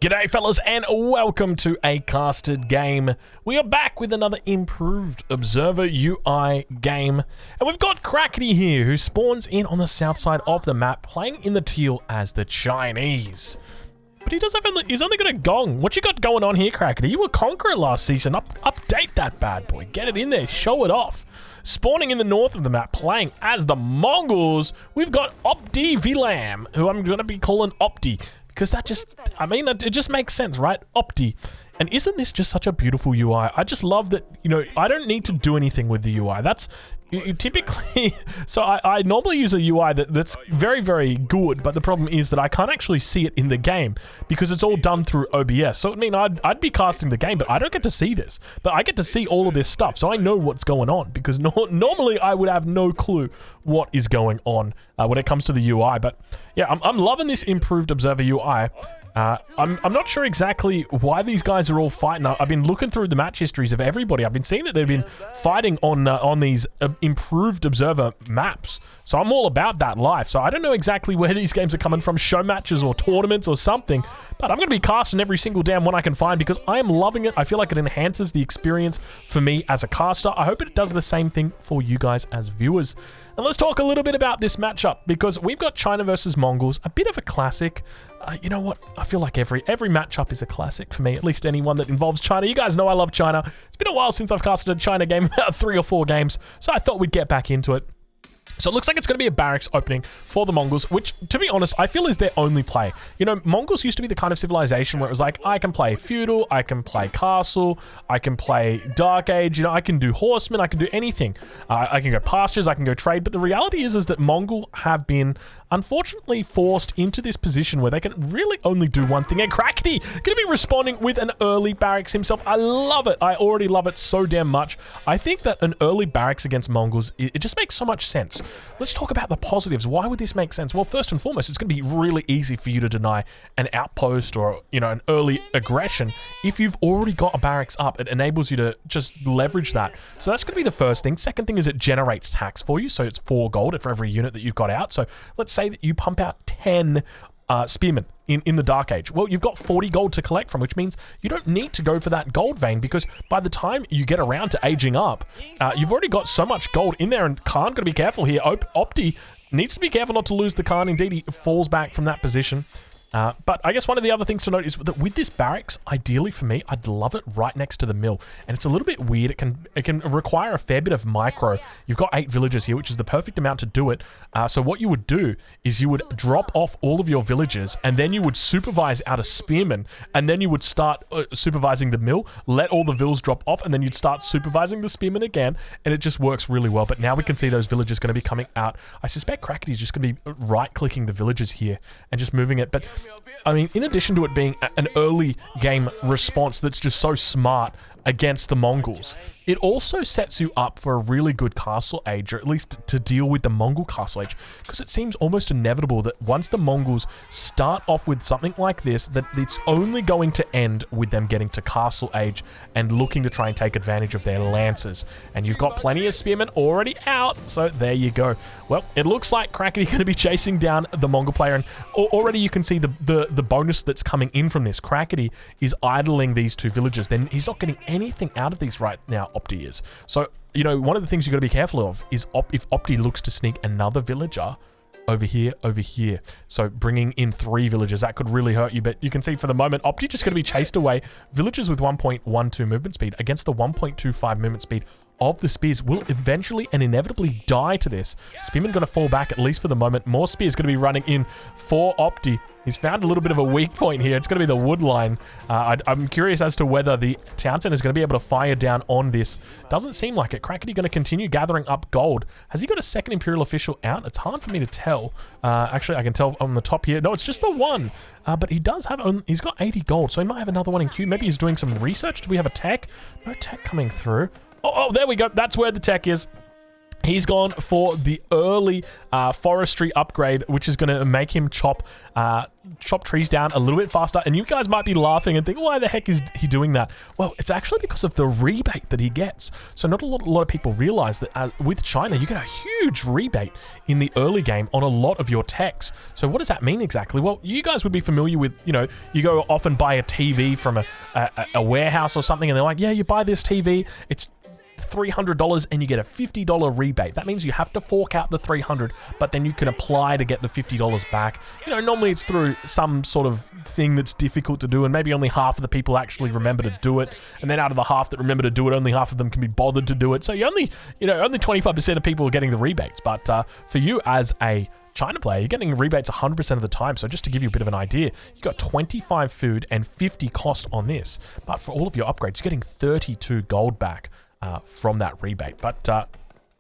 G'day fellas and welcome to A Casted Game. We are back with another improved Observer UI game. And we've got Crackety here who spawns in on the south side of the map playing in the teal as the Chinese. But he does have he's only got a gong. What you got going on here, Crackety? You were Conqueror last season. Update that bad boy. Get it in there. Show it off. Spawning in the north of the map, playing as the Mongols, we've got Opti Vilam, who I'm going to be calling Opti. Because that just, I mean, it just makes sense, right? Opti. And isn't this just such a beautiful UI? I just love that, you know, I don't need to do anything with the UI. That's, you typically, so I normally use a UI that's very, very good, but the problem is that I can't actually see it in the game because it's all done through OBS. So, I mean, I'd be casting the game, but I don't get to see this. But I get to see all of this stuff, so I know what's going on because normally I would have no clue what is going on when it comes to the UI. But yeah, I'm loving this improved Observer UI. I'm not sure exactly why these guys are all fighting. I've been looking through the match histories of everybody. I've been seeing that they've been fighting on these improved Observer maps. So I'm all about that life. So I don't know exactly where these games are coming from, show matches or tournaments or something, but I'm going to be casting every single damn one I can find because I am loving it. I feel like it enhances the experience for me as a caster. I hope it does the same thing for you guys as viewers. And let's talk a little bit about this matchup because we've got China versus Mongols, a bit of a classic. You know what? I feel like every matchup is a classic for me, at least anyone that involves China. You guys know I love China. It's been a while since I've casted a China game, about 3 or 4 games, so I thought we'd get back into it. So it looks like it's going to be a barracks opening for the Mongols, which, to be honest, I feel is their only play. You know, Mongols used to be the kind of civilization where it was like, I can play feudal, I can play castle, I can play dark age, you know, I can do horsemen, I can do anything. I can go pastures, I can go trade. But the reality is that Mongol have been, unfortunately, forced into this position where they can really only do one thing. And Crackety going to be responding with an early barracks himself. I love it. I already love it so damn much. I think that an early barracks against Mongols, it just makes so much sense. Let's talk about the positives. Why would this make sense? Well, first and foremost, it's going to be really easy for you to deny an outpost or, you know, an early aggression. If you've already got a barracks up, it enables you to just leverage that. So that's going to be the first thing. Second thing is it generates tax for you. So it's 4 gold for every unit that you've got out. So let's say that you pump out 10 spearmen in the Dark Age. Well, you've got 40 gold to collect from, which means you don't need to go for that gold vein because by the time you get around to aging up, you've already got so much gold in there. And Khan, got to be careful here. Opti needs to be careful not to lose the Khan. Indeed, he falls back from that position. But I guess one of the other things to note is that with this barracks, ideally for me, I'd love it right next to the mill. And it's a little bit weird. It can require a fair bit of micro. You've got 8 villages here, which is the perfect amount to do it. So what you would do is you would drop off all of your villages, and then you would supervise out a spearman, and then you would start supervising the mill, let all the vills drop off, and then you'd start supervising the spearman again, and it just works really well. But now we can see those villages going to be coming out. I suspect Crackety is just going to be right-clicking the villages here and just moving it. But I mean, in addition to it being an early game response that's just so smart against the Mongols, it also sets you up for a really good castle age, or at least to deal with the Mongol castle age, because it seems almost inevitable that once the Mongols start off with something like this, that it's only going to end with them getting to castle age and looking to try and take advantage of their lances. And you've got plenty of spearmen already out, so there you go. Well, it looks like Crackety going to be chasing down the Mongol player, and already you can see the bonus that's coming in from this. Crackety is idling these 2 villages. Then he's not getting anything out of these right now, Opti is. So, you know, one of the things you've got to be careful of is if Opti looks to sneak another villager over here. So bringing in 3 villagers, that could really hurt you. But you can see for the moment, Opti just going to be chased away. Villagers with 1.12 movement speed against the 1.25 movement speed of the spears will eventually and inevitably die to this. Spearman going to fall back, at least for the moment. More spears going to be running in for Opti. He's found a little bit of a weak point here. It's going to be the wood line. I'm curious as to whether the town center is going to be able to fire down on this. Doesn't seem like it. Crackety going to continue gathering up gold. Has he got a second Imperial official out? It's hard for me to tell. Actually, I can tell on the top here. No, it's just the one. But he does have, he's got 80 gold, so he might have another one in queue. Maybe he's doing some research. Do we have a tech? No tech coming through. Oh, there we go. That's where the tech is. He's gone for the early forestry upgrade, which is going to make him chop trees down a little bit faster. And you guys might be laughing and think, why the heck is he doing that? Well, it's actually because of the rebate that he gets. So not a lot of people realize that with China, you get a huge rebate in the early game on a lot of your techs. So what does that mean exactly? Well, you guys would be familiar with, you know, you go off and buy a TV from a warehouse or something, and they're like, yeah, you buy this TV, it's $300 and you get a $50 rebate. That means you have to fork out the $300, but then you can apply to get the $50 back. You know, normally it's through some sort of thing that's difficult to do, and maybe only half of the people actually remember to do it. And then out of the half that remember to do it, only half of them can be bothered to do it. So you only 25% of people are getting the rebates. But for you as a China player, you're getting rebates 100% of the time. So just to give you a bit of an idea, you got 25 food and 50 cost on this. But for all of your upgrades, you're getting 32 gold back from that rebate. But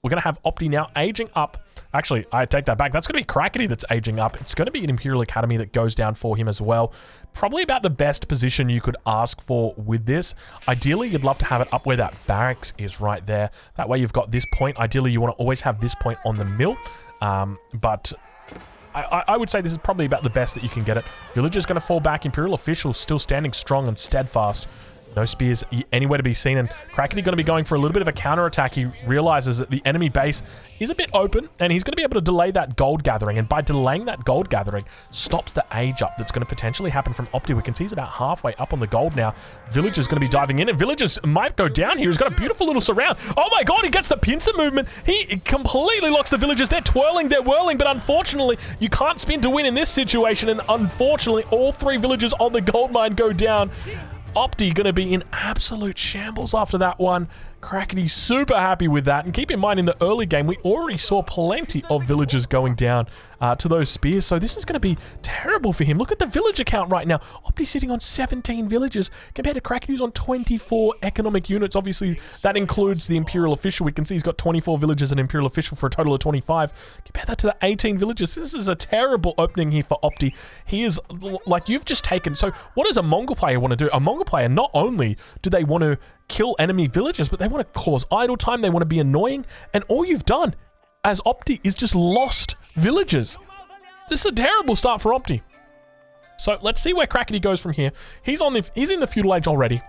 we're going to have Opti now aging up. Actually, I take that back. That's going to be Crackety that's aging up. It's going to be an Imperial Academy that goes down for him as well. Probably about the best position you could ask for with this. Ideally, you'd love to have it up where that barracks is right there. That way you've got this point. Ideally, you want to always have this point on the mill. But I would say this is probably about the best that you can get it. Villager's going to fall back. Imperial Officials still standing strong and steadfast. No spears anywhere to be seen, and Crackety going to be going for a little bit of a counterattack. He realizes that the enemy base is a bit open, and he's going to be able to delay that gold gathering, and by delaying that gold gathering, stops the age up that's going to potentially happen from Opti. We can see he's about halfway up on the gold now. Villager's going to be diving in, and Villagers might go down here. He's got a beautiful little surround. Oh my god, he gets the pincer movement. He completely locks the Villagers. They're twirling, they're whirling, but unfortunately, you can't spin to win in this situation, and unfortunately, all three Villagers on the gold mine go down. Opti going to be in absolute shambles after that one. Crackety super happy with that. And keep in mind, in the early game, we already saw plenty of villagers going down to those spears. So this is going to be terrible for him. Look at the villager count right now. Opti sitting on 17 villagers compared to Crackety, who's on 24 economic units. Obviously, that includes the Imperial Official. We can see he's got 24 villagers and Imperial Official for a total of 25. Compare that to the 18 villagers. This is a terrible opening here for Opti. He is, like, you've just taken... So what does a Mongol player want to do? A Mongol player, not only do they want to kill enemy villagers, but they want to cause idle time, they want to be annoying, and all you've done as Opti is just lost villagers. This is a terrible start for Opti. So let's see where Crackety goes from here. He's in the feudal age already,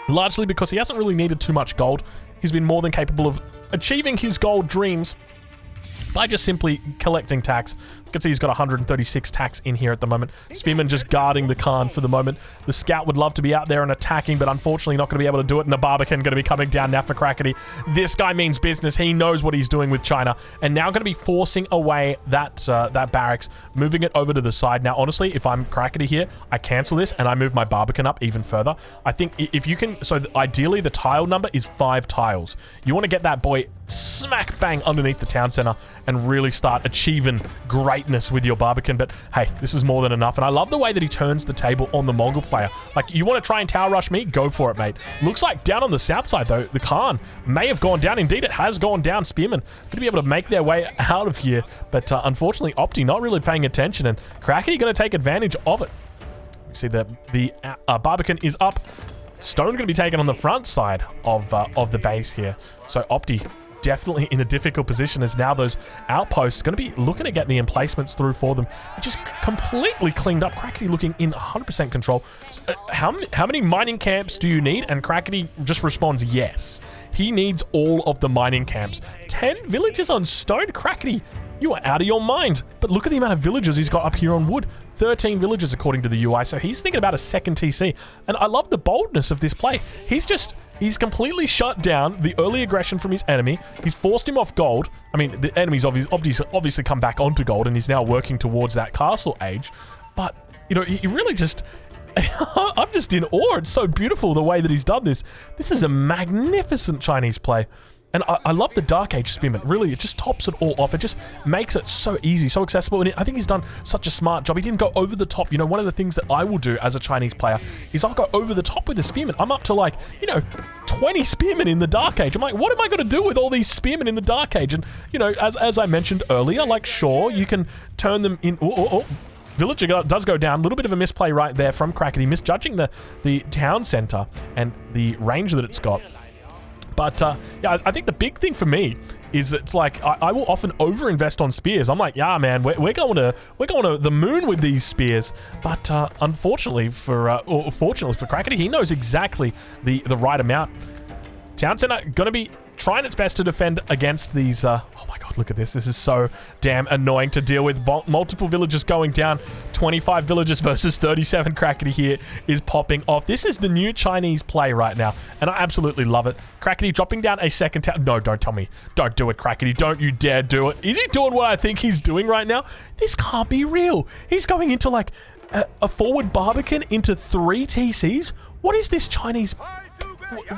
largely because he hasn't really needed too much gold. He's been more than capable of achieving his gold dreams by just simply collecting tax. You can see he's got 136 tax in here at the moment. Spearman just guarding the Khan for the moment. The scout would love to be out there and attacking, but unfortunately not going to be able to do it. And the Barbican going to be coming down now for Crackety. This guy means business. He knows what he's doing with China. And now going to be forcing away that barracks, moving it over to the side. Now, honestly, if I'm Crackety here, I cancel this and I move my Barbican up even further. I think if you can... So ideally, the tile number is 5 tiles. You want to get that boy smack bang underneath the town center and really start achieving greatness with your Barbican. But hey, this is more than enough. And I love the way that he turns the table on the Mongol player. Like, you want to try and tower rush me? Go for it, mate. Looks like down on the south side, though, the Khan may have gone down. Indeed, it has gone down. Spearmen going to be able to make their way out of here. But unfortunately, Opti not really paying attention. And Crackety going to take advantage of it. You see the Barbican is up. Stone going to be taken on the front side of the base here. So Opti definitely in a difficult position, as now those outposts going to be looking to get the emplacements through for them. Just completely cleaned up. Crackety looking in 100% control. So, how many mining camps do you need? And Crackety just responds yes. He needs all of the mining camps. 10 villages on stone. Crackety, you are out of your mind. But look at the amount of villagers he's got up here on wood. 13 villagers according to the UI. So he's thinking about a second TC. And I love the boldness of this play. He's completely shut down the early aggression from his enemy. He's forced him off gold. I mean, the enemy's obviously come back onto gold, and he's now working towards that castle age. But, you know, he really just... I'm just in awe. It's so beautiful the way that he's done this. This is a magnificent Chinese play. And I love the Dark Age Spearman. Really, it just tops it all off. It just makes it so easy, so accessible. And I think he's done such a smart job. He didn't go over the top. You know, one of the things that I will do as a Chinese player is I'll go over the top with the Spearman. I'm up to, like, you know, 20 Spearmen in the Dark Age. I'm like, what am I going to do with all these Spearmen in the Dark Age? And, you know, as I mentioned earlier, like, sure, you can turn them in... Villager does go down. A little bit of a misplay right there from Crackety, misjudging the town center and the range that it's got. But yeah, I think the big thing for me is it's like I will often overinvest on spears. I'm like, yeah, man, we're going to the moon with these spears. But unfortunately or fortunately for Crackety, he knows exactly the right amount. Town Center gonna be trying its best to defend against these. Oh my god, look at this. This is so damn annoying to deal with. Multiple villagers going down. 25 villagers versus 37. Crackety here is popping off. This is the new Chinese play right now, and I absolutely love it. Crackety dropping down a second town. No, don't tell me. Don't do it, Crackety. Don't you dare do it. Is he doing what I think he's doing right now? This can't be real. He's going into like a forward Barbican into 3 TCs. What is this Chinese...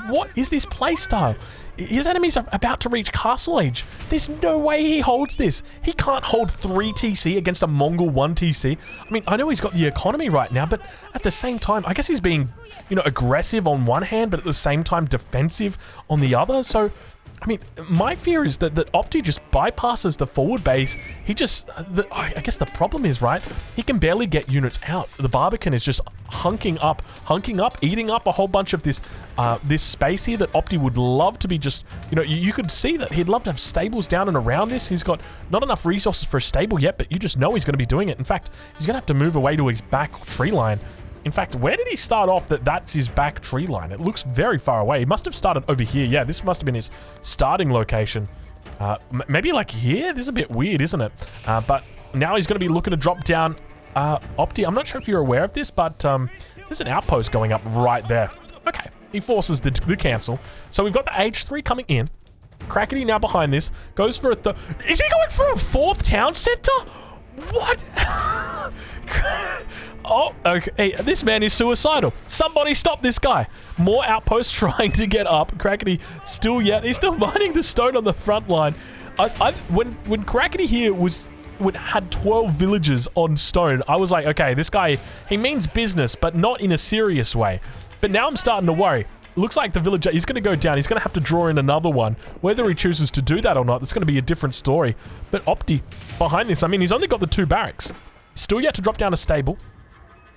What is this playstyle? His enemies are about to reach Castle Age. There's no way he holds this. He can't hold 3 TC against a Mongol 1 TC. I mean, I know he's got the economy right now, but at the same time, I guess he's being, you know, aggressive on one hand, but at the same time defensive on the other. So, I mean, my fear is that Opti just bypasses the forward base. He just, I guess the problem is, right, he can barely get units out. The Barbican is just hunking up, eating up a whole bunch of this this space here that Opti would love to be just, you know, you could see that he'd love to have stables down and around this. He's got not enough resources for a stable yet, but you just know he's going to be doing it. In fact, he's going to have to move away to his back tree line. In fact, where did he start off that's his back tree line? It looks very far away. He must have started over here. Yeah, this must have been his starting location. Maybe like here? This is a bit weird, isn't it? But now he's going to be looking to drop down Opti. I'm not sure if you're aware of this, but there's an outpost going up right there. Okay, he forces the cancel. So we've got the H3 coming in. Crackety now behind this. Goes for a Is he going for a 4th town center? What? Oh, okay. Hey, this man is suicidal. Somebody stop this guy. More outposts trying to get up. Crackety he's still mining the stone on the front line. When Crackety here had 12 villagers on stone, I was like, okay, this guy, he means business, but not in a serious way. But now I'm starting to worry. Looks like the villager, he's going to go down. He's going to have to draw in another one. Whether he chooses to do that or not, that's going to be a different story. But Opti, behind this, I mean, he's only got the 2 barracks. Still yet to drop down a stable.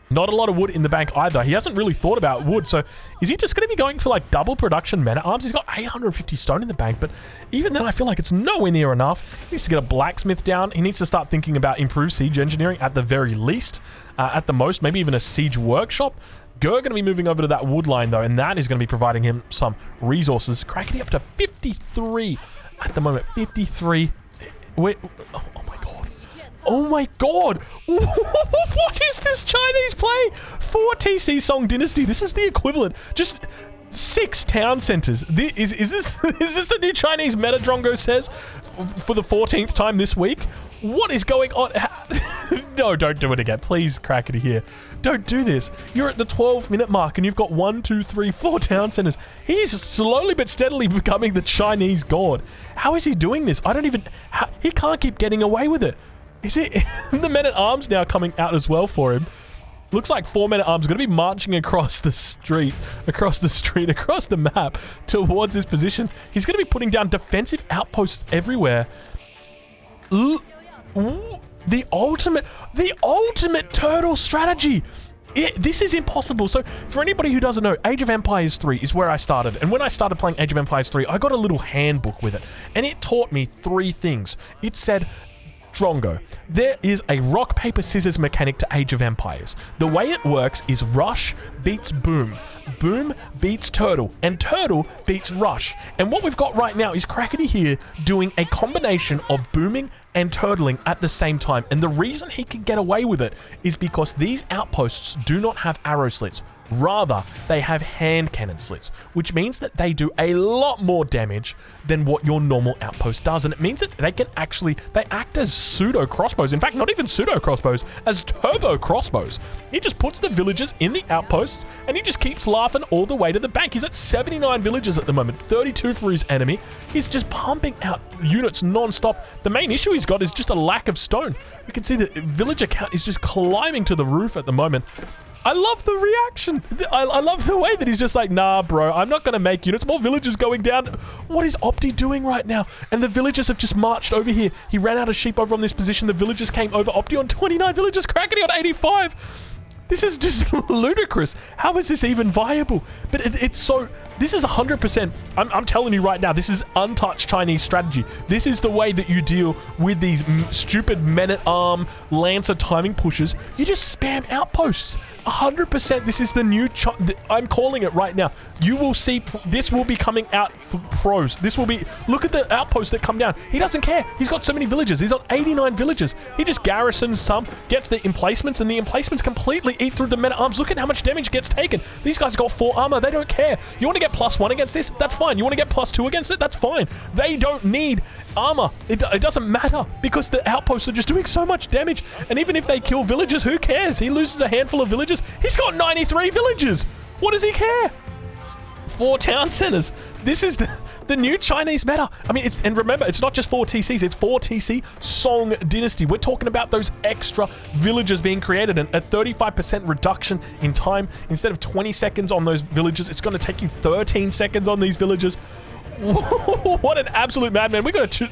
Not a lot of wood in the bank either. He hasn't really thought about wood, so is he just going to be going for like double production men-at-arms? He's got 850 stone in the bank, but even then I feel like it's nowhere near enough. He needs to get a blacksmith down. He needs to start thinking about improved siege engineering at the very least. At the most, maybe even a siege workshop. Going to be moving over to that wood line though, and that is going to be providing him some resources. Crackety up to 53 at the moment. 53. Wait, oh my god. Oh my god! What is this Chinese play? 4 TC Song Dynasty. This is the equivalent. Just 6 town centers. Is this the new Chinese meta, Drongo says, for the 14th time this week? What is going on? No, don't do it again. Please, Crackety here. Don't do this. You're at the 12-minute mark and you've got 1, 2, 3, 4 town centers. He's slowly but steadily becoming the Chinese god. How is he doing this? He can't keep getting away with it. Is it the men-at-arms now coming out as well for him? Looks like 4 men-at-arms are going to be marching across the map towards his position. He's going to be putting down defensive outposts everywhere. The ultimate turtle strategy. This is impossible. So for anybody who doesn't know, Age of Empires 3 is where I started. And when I started playing Age of Empires 3, I got a little handbook with it. And it taught me 3 things. It said, Drongo, there is a rock, paper, scissors mechanic to Age of Empires. The way it works is rush beats boom. Boom beats turtle. And turtle beats rush. And what we've got right now is Crackety here doing a combination of booming and turtling at the same time. And the reason he can get away with it is because these outposts do not have arrow slits. Rather, they have hand cannon slits, which means that they do a lot more damage than what your normal outpost does. And it means that they act as pseudo crossbows. In fact, not even pseudo crossbows, as turbo crossbows. He just puts the villagers in the outposts and he just keeps laughing all the way to the bank. He's at 79 villagers at the moment, 32 for his enemy. He's just pumping out units non-stop. The main issue he's got is just a lack of stone. We can see the villager count is just climbing to the roof at the moment. I love the reaction. I love the way that he's just like, nah, bro, I'm not going to make units. More villagers going down. What is Opti doing right now? And the villagers have just marched over here. He ran out of sheep over on this position. The villagers came over. Opti on 29 villagers. Crackety on 85. This is just ludicrous. How is this even viable? But it's so... This is 100%... I'm telling you right now, this is untouched Chinese strategy. This is the way that you deal with these stupid men-at-arm Lancer timing pushes. You just spam outposts. 100%. This is the new... I'm calling it right now. You will see... This will be coming out for pros. This will be... Look at the outposts that come down. He doesn't care. He's got so many villages. He's on 89 villages. He just garrisons some, gets the emplacements, and the emplacements completely eat through the men-at-arms. Look at how much damage gets taken. These guys got 4 armor. They don't care. You want to get +1 against this? That's fine. You want to get +2 against it? That's fine. They don't need armor. It doesn't matter because the outposts are just doing so much damage. And even if they kill villagers, who cares? He loses a handful of villages. He's got 93 villages. What does he care? 4 town centers. This is the new Chinese meta. I mean, and remember, it's not just 4 TCs, it's 4 TC Song Dynasty. We're talking about those extra villages being created and a 35% reduction in time. Instead of 20 seconds on those villages, it's going to take you 13 seconds on these villages. What an absolute madman. We're going to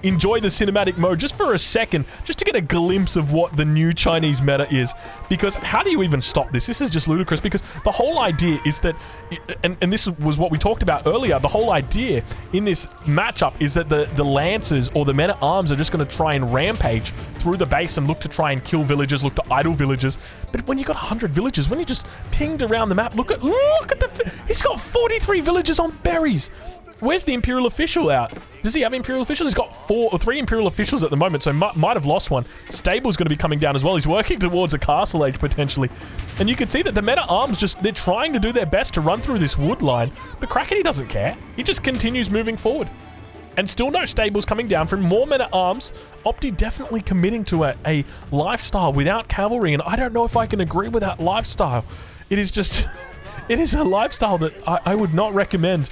enjoy the cinematic mode just for a second, just to get a glimpse of what the new Chinese meta is. Because how do you even stop this? This is just ludicrous because the whole idea is that, and this was what we talked about earlier, the whole idea in this matchup is that the Lancers or the men-at-arms are just going to try and rampage through the base and look to try and kill villagers, look to idle villagers. But when you got 100 villagers, when you just pinged around the map, look at he's got 43 villagers on berries. Where's the Imperial official out? Does he have Imperial officials? He's got 4 or 3 Imperial officials at the moment, so might have lost one. Stable's going to be coming down as well. He's working towards a castle age, potentially. And you can see that the men-at-arms they're trying to do their best to run through this wood line, but Crackety doesn't care. He just continues moving forward. And still no stables coming down from more men-at-arms. Opti definitely committing to a lifestyle without cavalry, and I don't know if I can agree with that lifestyle. It is just... it is a lifestyle that I would not recommend.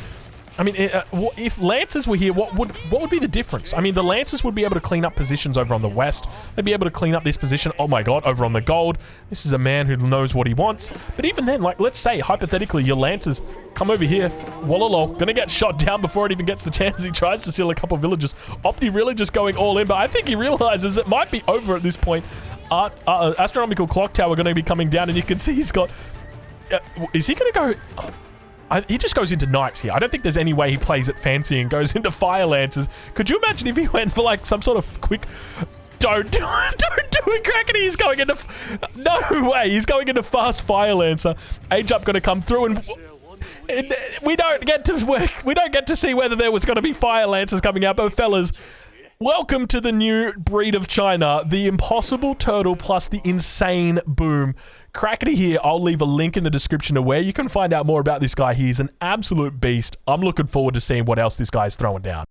I mean, if Lancers were here, what would be the difference? I mean, the Lancers would be able to clean up positions over on the west. They'd be able to clean up this position, oh my god, over on the gold. This is a man who knows what he wants. But even then, like, let's say, hypothetically, your Lancers come over here. Wallalo, gonna get shot down before it even gets the chance. He tries to steal a couple of villages. Opti really just going all in, but I think he realizes it might be over at this point. Astronomical Clock Tower gonna be coming down, and you can see he's got... is he gonna go... he just goes into Knights here. I don't think there's any way he plays it fancy and goes into Fire Lancers. Could you imagine if he went for like some sort of quick... Don't do it, Crackety. He's going into... No way. He's going into Fast Fire Lancer. Age Up going to come through and... We don't get to see whether there was going to be Fire Lancers coming out, but fellas... Welcome to the new breed of China, the Impossible Turtle plus the Insane Boom. Crackety here. I'll leave a link in the description to where you can find out more about this guy. He's an absolute beast. I'm looking forward to seeing what else this guy's throwing down.